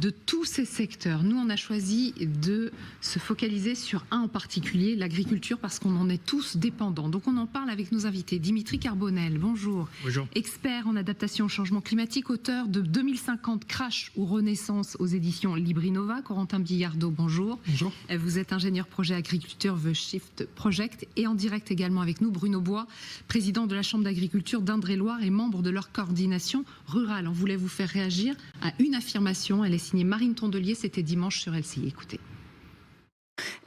de tous ces secteurs. Nous, on a choisi de se focaliser sur un en particulier, l'agriculture, parce qu'on en est tous dépendants. Donc on en parle avec nos invités. Dimitri Carbonel, bonjour. Bonjour. Expert en adaptation au changement climatique, auteur de 2050 Crash ou Renaissance aux éditions Librinova. Corentin Billardot, bonjour. Bonjour. Vous êtes ingénieur projet agriculture The Shift Project et en direct également avec nous Bruno Bois, président de la Chambre d'agriculture d'Indre-et-Loire et membre de leur coordination rurale. On voulait vous faire réagir à une affirmation. Elle est signée Marine Tondelier, c'était dimanche sur LCI. Écoutez.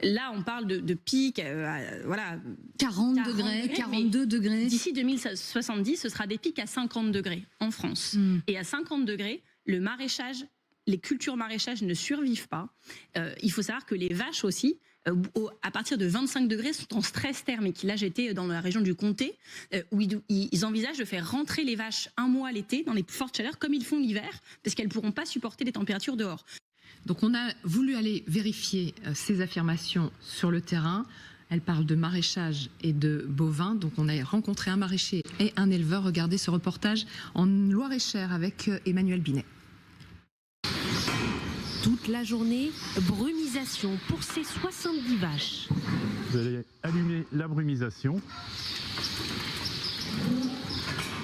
Là, on parle de pic, voilà, 40 degrés, 42 degrés. D'ici 2070, ce sera des pics à 50 degrés en France. Et à 50 degrés, le maraîchage, les cultures maraîchages ne survivent pas. Il faut savoir que les vaches aussi, à partir de 25 degrés, sont en stress thermique. Là, j'étais dans la région du Comté, où ils envisagent de faire rentrer les vaches un mois l'été dans les fortes chaleurs, comme ils font l'hiver, parce qu'elles ne pourront pas supporter les températures dehors. Donc on a voulu aller vérifier ces affirmations sur le terrain. Elle parle de maraîchage et de bovins. Donc on a rencontré un maraîcher et un éleveur. Regardez ce reportage en Loir-et-Cher avec Emmanuel Binet. Toute la journée, brumisation pour ces 70 vaches. Vous allez allumer la brumisation.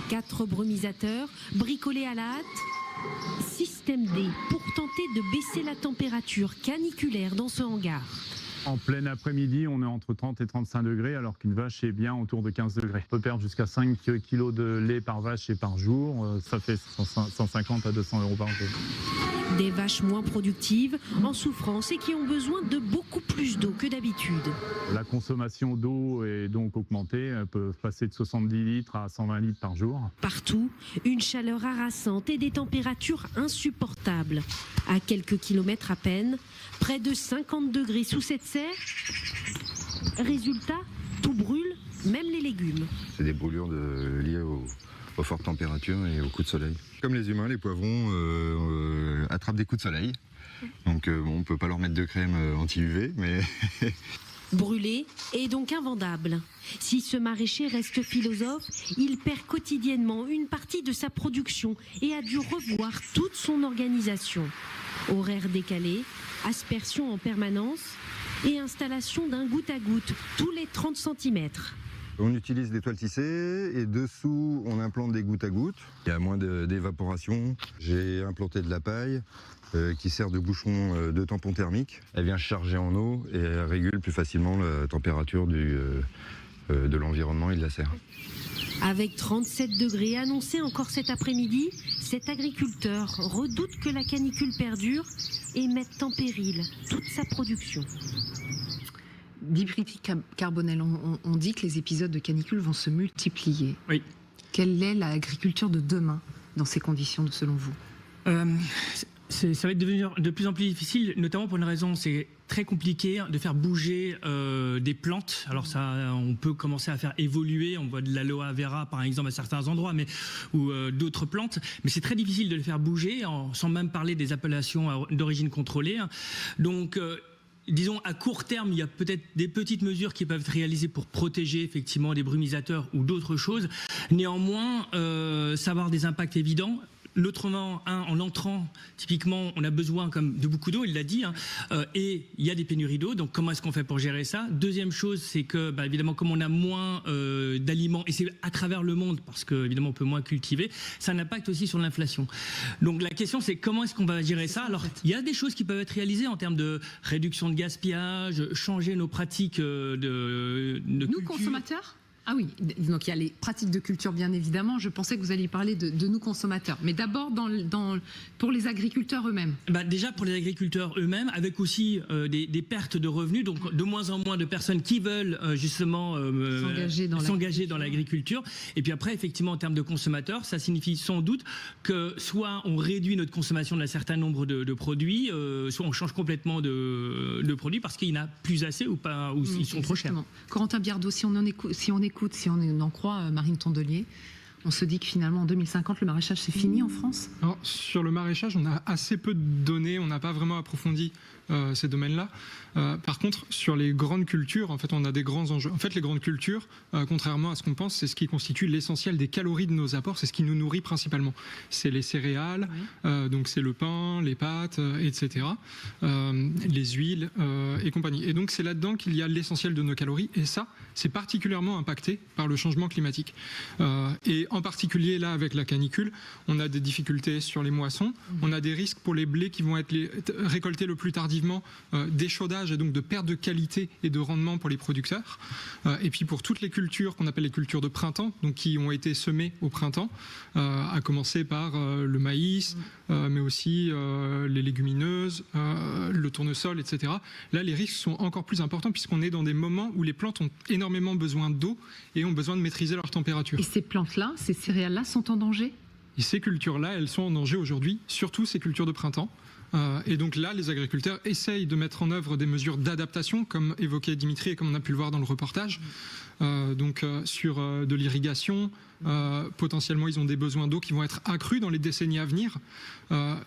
4 brumisateurs bricolés à la hâte. Système D pour tenter de baisser la température caniculaire dans ce hangar. En plein après-midi, on est entre 30 et 35 degrés, alors qu'une vache est bien autour de 15 degrés. On peut perdre jusqu'à 5 kg de lait par vache et par jour. Ça fait 150 à 200 euros par jour. Des vaches moins productives, en souffrance et qui ont besoin de beaucoup plus d'eau que d'habitude. La consommation d'eau est donc augmentée. Elle peut passer de 70 litres à 120 litres par jour. Partout, une chaleur harassante et des températures insupportables. À quelques kilomètres à peine, près de 50 degrés sous cette serre. Résultat, tout brûle, même les légumes. C'est des brûlures liées aux fortes températures et aux coups de soleil. Comme les humains, les poivrons attrapent des coups de soleil. Donc on ne peut pas leur mettre de crème anti-UV, mais... Brûlé et donc invendable. Si ce maraîcher reste philosophe, il perd quotidiennement une partie de sa production et a dû revoir toute son organisation. Horaires décalés, aspersion en permanence et installation d'un goutte à goutte tous les 30 cm. On utilise des toiles tissées et dessous on implante des gouttes à gouttes. Il y a moins d'évaporation. J'ai implanté de la paille qui sert de bouchon de tampon thermique. Elle vient charger en eau et elle régule plus facilement la température de l'environnement et de la serre. Avec 37 degrés annoncés encore cet après-midi, cet agriculteur redoute que la canicule perdure et mette en péril toute sa production. Dimitri Carbonel, on dit que les épisodes de canicule vont se multiplier. Oui. Quelle est l'agriculture de demain dans ces conditions, selon vous ? Ça va être devenir de plus en plus difficile, notamment pour une raison, c'est très compliqué de faire bouger des plantes. Alors ça, on peut commencer à faire évoluer, on voit de l'aloe vera par exemple à certains endroits, ou d'autres plantes, mais c'est très difficile de les faire bouger, sans même parler des appellations d'origine contrôlée. Donc disons, à court terme, il y a peut-être des petites mesures qui peuvent être réalisées pour protéger effectivement des brumisateurs ou d'autres choses. Néanmoins, ça va avoir des impacts évidents. L'autrement, en entrant, typiquement, on a besoin comme de beaucoup d'eau, il l'a dit, et il y a des pénuries d'eau, donc comment est-ce qu'on fait pour gérer ça? Deuxième chose, c'est que, évidemment, comme on a moins d'aliments, et c'est à travers le monde, parce que évidemment on peut moins cultiver, ça a un impact aussi sur l'inflation. Donc la question, c'est comment est-ce qu'on va gérer ça? Alors, il y a des choses qui peuvent être réalisées en termes de réduction de gaspillage, changer nos pratiques de Nous, culture. consommateurs ? Ah oui, donc il y a les pratiques de culture, bien évidemment. Je pensais que vous alliez parler de nous, consommateurs. Mais d'abord, pour les agriculteurs eux-mêmes. Déjà, pour les agriculteurs eux-mêmes, avec aussi des pertes de revenus, donc de moins en moins de personnes qui veulent justement s'engager dans l'agriculture. Et puis après, effectivement, en termes de consommateurs, ça signifie sans doute que soit on réduit notre consommation d'un certain nombre de produits, soit on change complètement de produits parce qu'il n'y en a plus assez ou pas, ou ils sont trop chers. Corentin Billardot, si on en croit Marine Tondelier, On se dit que finalement en 2050 le maraîchage c'est fini en France. Alors, sur le maraîchage, on a assez peu de données, on n'a pas vraiment approfondi ces domaines-là. Par contre, sur les grandes cultures, en fait, on a des grands enjeux. En fait, les grandes cultures, contrairement à ce qu'on pense, c'est ce qui constitue l'essentiel des calories de nos apports, c'est ce qui nous nourrit principalement. C'est les céréales, donc c'est le pain, les pâtes, etc., les huiles et compagnie. Et donc, c'est là-dedans qu'il y a l'essentiel de nos calories, et ça, c'est particulièrement impacté par le changement climatique. Et en particulier, là, avec la canicule, on a des difficultés sur les moissons, on a des risques pour les blés qui vont être récoltés le plus tardivement, d'échaudage et donc de perte de qualité et de rendement pour les producteurs. Et puis pour toutes les cultures qu'on appelle les cultures de printemps, donc qui ont été semées au printemps, à commencer par le maïs, mais aussi les légumineuses, le tournesol, etc. Là, les risques sont encore plus importants puisqu'on est dans des moments où les plantes ont énormément besoin d'eau et ont besoin de maîtriser leur température. Et ces plantes-là, ces céréales-là sont en danger ? Et ces cultures-là, elles sont en danger aujourd'hui, surtout ces cultures de printemps. Et donc là, les agriculteurs essayent de mettre en œuvre des mesures d'adaptation, comme évoquait Dimitri et comme on a pu le voir dans le reportage. Sur de l'irrigation, potentiellement ils ont des besoins d'eau qui vont être accrus dans les décennies à venir.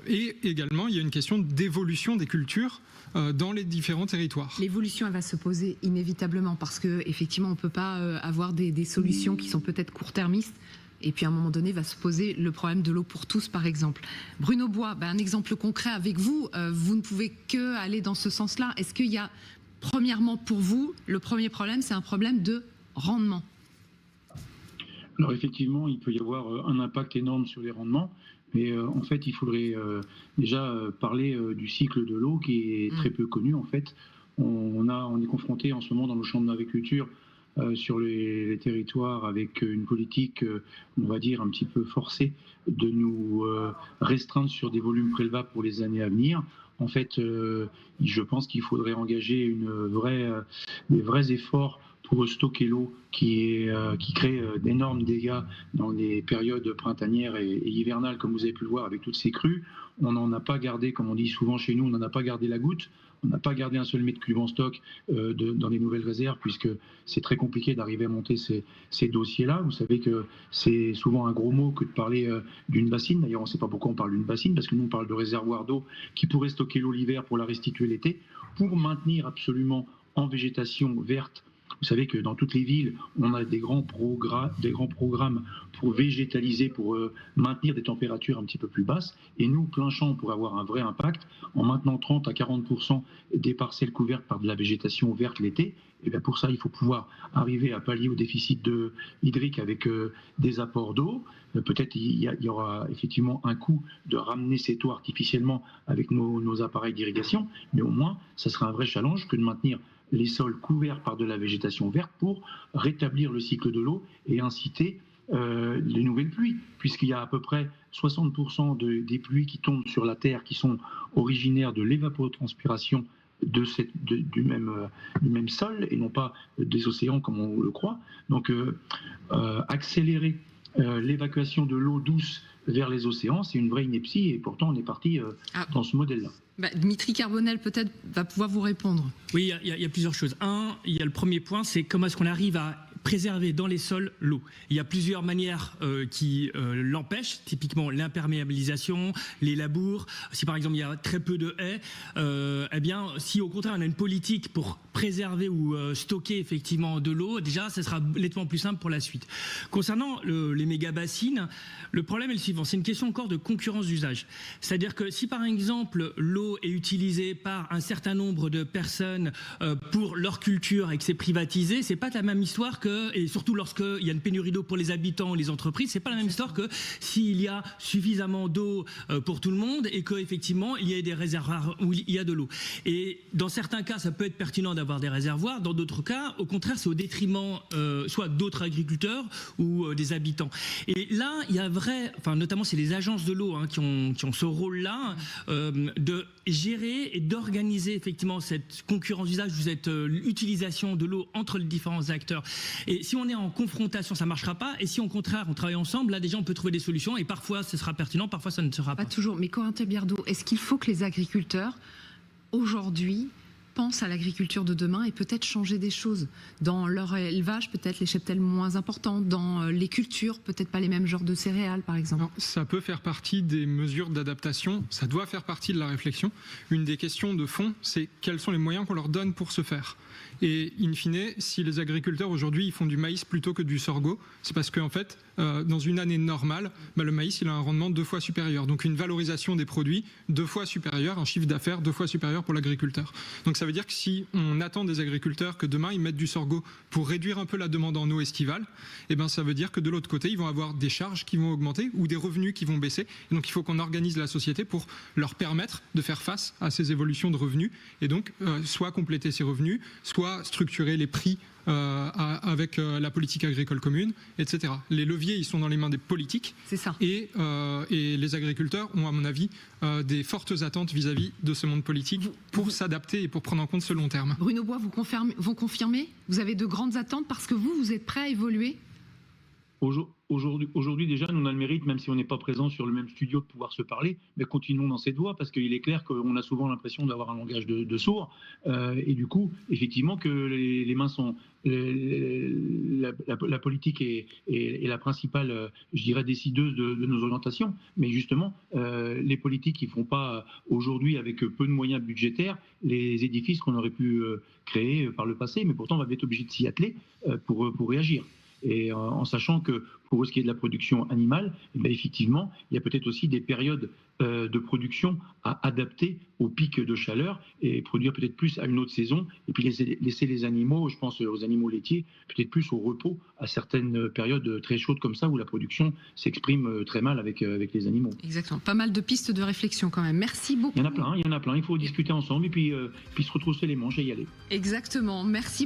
Et également, il y a une question d'évolution des cultures dans les différents territoires. L'évolution, elle va se poser inévitablement parce qu'effectivement, on ne peut pas avoir des solutions qui sont peut-être court-termistes. Et puis à un moment donné va se poser le problème de l'eau pour tous, par exemple. Bruno Bois, un exemple concret avec vous, vous ne pouvez que aller dans ce sens-là. Est-ce qu'il y a, premièrement pour vous, le premier problème, c'est un problème de rendement ? Alors effectivement, il peut y avoir un impact énorme sur les rendements, mais en fait, il faudrait déjà parler du cycle de l'eau qui est très peu connu. En fait, on est confronté en ce moment dans nos champs d'agriculture sur les territoires avec une politique, on va dire, un petit peu forcée de nous restreindre sur des volumes prélevables pour les années à venir. En fait, je pense qu'il faudrait engager des vrais efforts pour stocker l'eau qui crée d'énormes dégâts dans les périodes printanières et hivernales, comme vous avez pu le voir avec toutes ces crues. On n'en a pas gardé, comme on dit souvent chez nous, on n'en a pas gardé la goutte. On n'a pas gardé un seul mètre cube en stock dans les nouvelles réserves, puisque c'est très compliqué d'arriver à monter ces dossiers-là. Vous savez que c'est souvent un gros mot que de parler d'une bassine. D'ailleurs, on ne sait pas pourquoi on parle d'une bassine, parce que nous, on parle de réservoir d'eau qui pourrait stocker l'eau l'hiver pour la restituer l'été, pour maintenir absolument en végétation verte. Vous savez que dans toutes les villes, on a des grands programmes pour végétaliser, pour maintenir des températures un petit peu plus basses. Et nous, plein champ, on pourrait avoir un vrai impact en maintenant 30 à 40% des parcelles couvertes par de la végétation verte l'été. Et bien pour ça, il faut pouvoir arriver à pallier au déficit hydrique avec des apports d'eau. Peut-être il y aura effectivement un coût de ramener cette eau artificiellement avec nos appareils d'irrigation, mais au moins, ça sera un vrai challenge que de maintenir les sols couverts par de la végétation verte pour rétablir le cycle de l'eau et inciter les nouvelles pluies, puisqu'il y a à peu près 60% des pluies qui tombent sur la terre qui sont originaires de l'évapotranspiration du même sol et non pas des océans comme on le croit. Donc accélérer l'évacuation de l'eau douce vers les océans, c'est une vraie ineptie et pourtant on est parti dans ce modèle-là. Dimitri Carbonel peut-être va pouvoir vous répondre. Oui, il y a plusieurs choses. Il y a le premier point, c'est comment est-ce qu'on arrive à préserver dans les sols l'eau. Il y a plusieurs manières qui l'empêchent, typiquement l'imperméabilisation, les labours. Si par exemple il y a très peu de haies, eh bien si au contraire on a une politique pour préserver ou stocker effectivement de l'eau, déjà ça sera nettement plus simple pour la suite. Concernant les méga-bassines, le problème est le suivant, c'est une question encore de concurrence d'usage. C'est-à-dire que si par exemple l'eau est utilisée par un certain nombre de personnes pour leur culture et que c'est privatisé, c'est pas la même histoire que, et surtout lorsqu'il y a une pénurie d'eau pour les habitants et les entreprises, c'est pas la même histoire que s'il y a suffisamment d'eau pour tout le monde et qu'effectivement il y a des réservoirs où il y a de l'eau. Et dans certains cas, ça peut être pertinent d'avoir des réservoirs, dans d'autres cas, au contraire, c'est au détriment soit d'autres agriculteurs ou des habitants. Et là, il y a notamment c'est les agences de l'eau qui ont ce rôle-là de gérer et d'organiser effectivement cette concurrence d'usage, cette utilisation de l'eau entre les différents acteurs. Et si on est en confrontation, ça ne marchera pas. Et si au contraire, on travaille ensemble, là déjà on peut trouver des solutions. Et parfois, ce sera pertinent, parfois ça ne sera pas. Pas toujours. Mais Corentin Biardot, est-ce qu'il faut que les agriculteurs, aujourd'hui, pensent à l'agriculture de demain et peut-être changer des choses dans leur élevage, peut-être les cheptels moins importants, dans les cultures, peut-être pas les mêmes genres de céréales par exemple. Alors, ça peut faire partie des mesures d'adaptation, ça doit faire partie de la réflexion. Une des questions de fond, c'est quels sont les moyens qu'on leur donne pour ce faire. Et in fine, si les agriculteurs aujourd'hui ils font du maïs plutôt que du sorgho, c'est parce qu'en fait, dans une année normale, le maïs il a un rendement 2 fois supérieur. Donc une valorisation des produits 2 fois supérieure, un chiffre d'affaires 2 fois supérieur pour l'agriculteur. Donc ça veut dire que si on attend des agriculteurs que demain ils mettent du sorgho pour réduire un peu la demande en eau estivale, eh ben ça veut dire que de l'autre côté, ils vont avoir des charges qui vont augmenter ou des revenus qui vont baisser. Et donc il faut qu'on organise la société pour leur permettre de faire face à ces évolutions de revenus et donc soit compléter ces revenus, soit structurer les prix avec la politique agricole commune, etc. Les leviers, ils sont dans les mains des politiques. C'est ça. Et les agriculteurs ont, à mon avis, des fortes attentes vis-à-vis de ce monde politique pour s'adapter et pour prendre en compte ce long terme. Bruno Bois, vous confirmez? Vous avez de grandes attentes parce que vous êtes prêt à évoluer? Aujourd'hui, déjà, nous, on a le mérite, même si on n'est pas présent sur le même studio, de pouvoir se parler, mais continuons dans cette voie, parce qu'il est clair qu'on a souvent l'impression d'avoir un langage de sourds, et du coup, effectivement, que les mains sont... La politique est la principale, je dirais, décideuse de nos orientations, mais justement, les politiques qui ne font pas aujourd'hui, avec peu de moyens budgétaires, les édifices qu'on aurait pu créer par le passé, mais pourtant, on va être obligé de s'y atteler pour réagir. Et en sachant que pour ce qui est de la production animale, eh bien effectivement, il y a peut-être aussi des périodes de production à adapter au pic de chaleur et produire peut-être plus à une autre saison et puis laisser les animaux, je pense aux animaux laitiers, peut-être plus au repos à certaines périodes très chaudes comme ça où la production s'exprime très mal avec les animaux. Exactement, pas mal de pistes de réflexion quand même. Merci beaucoup. Il y en a plein, il faut discuter ensemble et puis se retrousser les manches et y aller. Exactement, merci beaucoup.